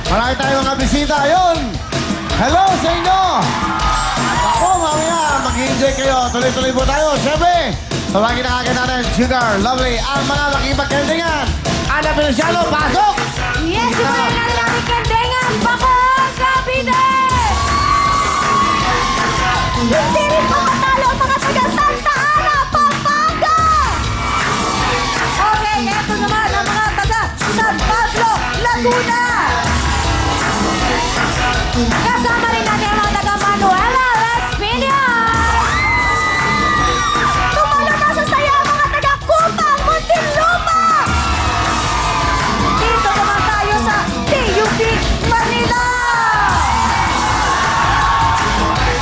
Marami tayong mga bisita. Ayun! Hello sa inyo! Ako, mamaya, mag-enjoy kayo. Tuloy-tuloy po tayo. Siyempre, tawagin na agad natin, Sugar, Lovely, ang mga makipagkendingan. Ana Feliciano, pasok! Yes, simulan na lang ang kendengan. Bako sa bidet! Hindi rin pa matalo ang mga taga Santa Ana, Pampanga! Okay, eto naman ang mga taga San Pablo, Laguna! Kasama rin natin ang mga taga Manuela, Las Piñas! Tumalo na sa saya ang mga taga Cuba, Muntinlupa! Dito naman tayo sa TUP Manila!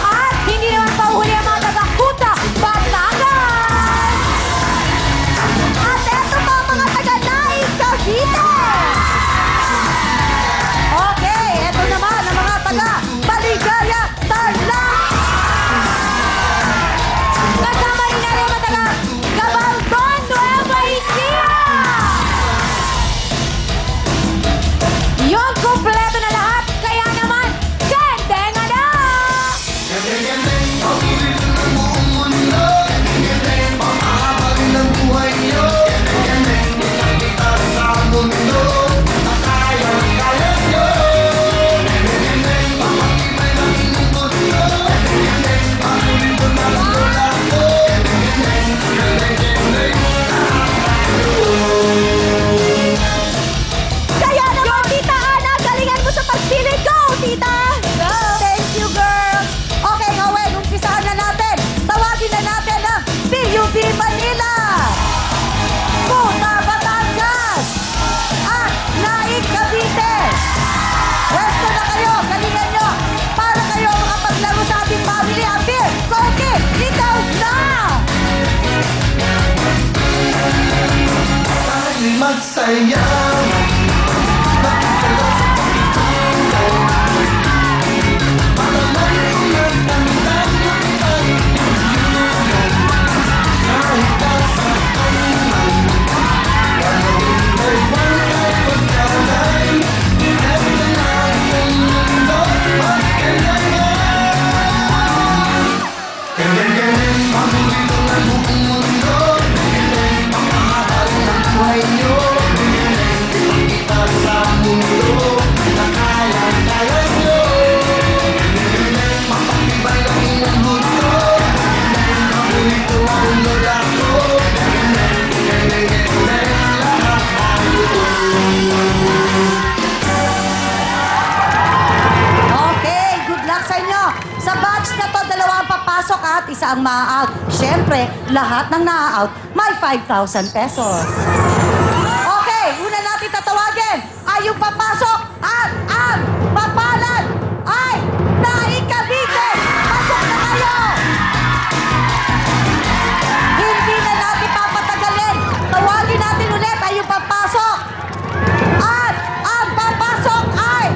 At hindi naman pauhuli ang mga taga Kuta, Batangas! At eto pa ang mga taga Naik, Cavite! Okay, eto naman ang mga taga Baligaya, Tarlac! Kasama rin natin ang mga taga Gabaldon, Nueva Ecija! Yung kumpleto na lahat, kaya naman, kendenga na! Kaya naman, Tita Ana, galingan mo sa pagpili. Go, Tita! Go! Thank you, girls! Okay, Gawin, umpisahan na natin. Tawagin na natin ang TUP Manila! Kuta, Batangas! At Naik, Cavite! Pwesto na kayo, galingan nyo! Para kayo makapaglaro sa ating family appeal! Koke, ikaw na! Magsayaw Okay, good luck sa inyo. Sa batch na to, dalawa ang papasok at isa ang maa-out. Siyempre, lahat ng naa-out may 5,000 pesos. Okay, una natin tatawagin ay yung papasok at ang papalan ay Naik, Cavite. Pasok na kayo! Hindi na natin papatagalin. Tawagin natin ulit ay yung papasok. At ang papasok ay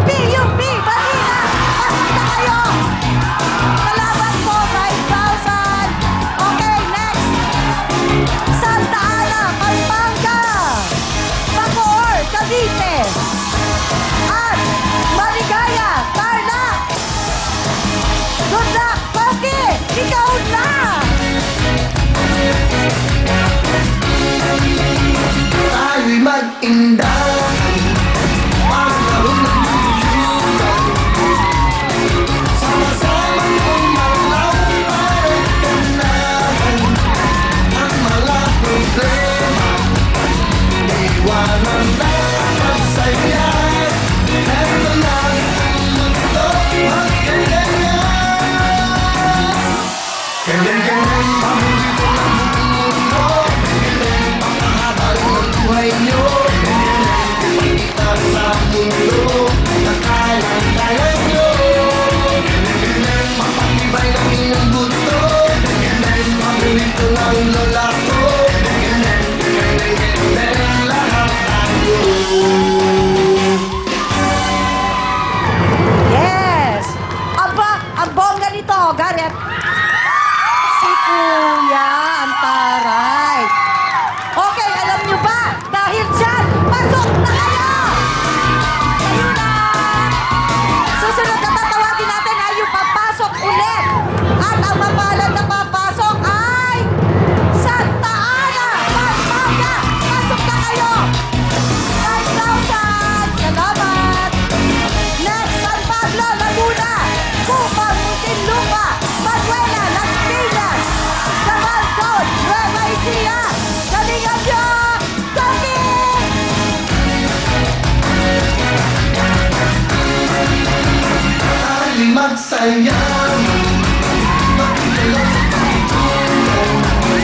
TUP Manila! Pasok na kayo! Kalaban ko, 5,000! Okay, next! Santa Ana, Pampanga! Bacoor, Cavite! magsayang Makikilos sa pagtunan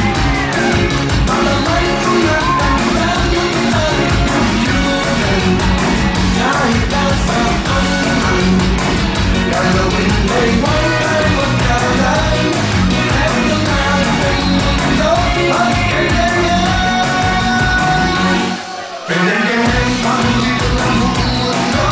Malamay ko lang ang dahilan Kuyunan Kahit nasa anuman Galawin ay huwag kang magkalan Ito na ang mundo at kailangan Kailangan pangulito ng buong mundo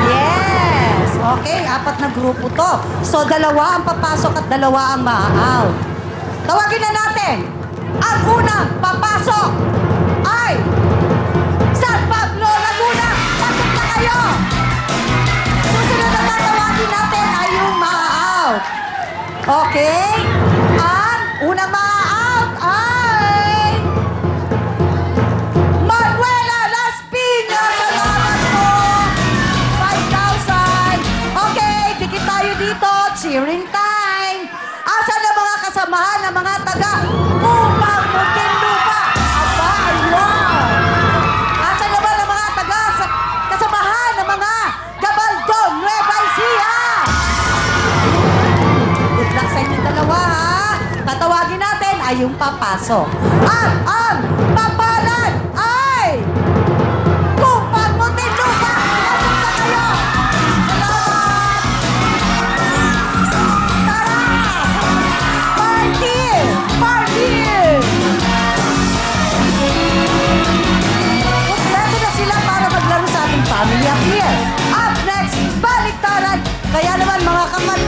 Yes! Okay, apat na grupo to. So, dalawa ang papasok at dalawa ang ma-out. Tawagin na natin. Ang unang papasok ay San Pablo, Laguna. Pasok na kayo! Susunod na tatawagin natin ay yung ma-out. Okay? Ang unang ma-out ay Manuela Las Piñas! Salamat po! 5,000! Okay, dikit tayo dito. Cheering time! Asan na mga kasamahan ng mga taga Upang Muntinlupa? Aba, wow! Asan na ba ng mga taga kasamahan ng mga Gabaldon, Nueva Ecija? Good luck sa inyong dalawa, ha? Tatawagin natin ay yung papasok. At ang papalan ay Upang Muntinlupa! Pasok na kayo! Salamat! Tara! Party! Party! Kompleto na sila para maglaro sa ating Family Appeal. Up next, baliktaran. Kaya naman mga kamat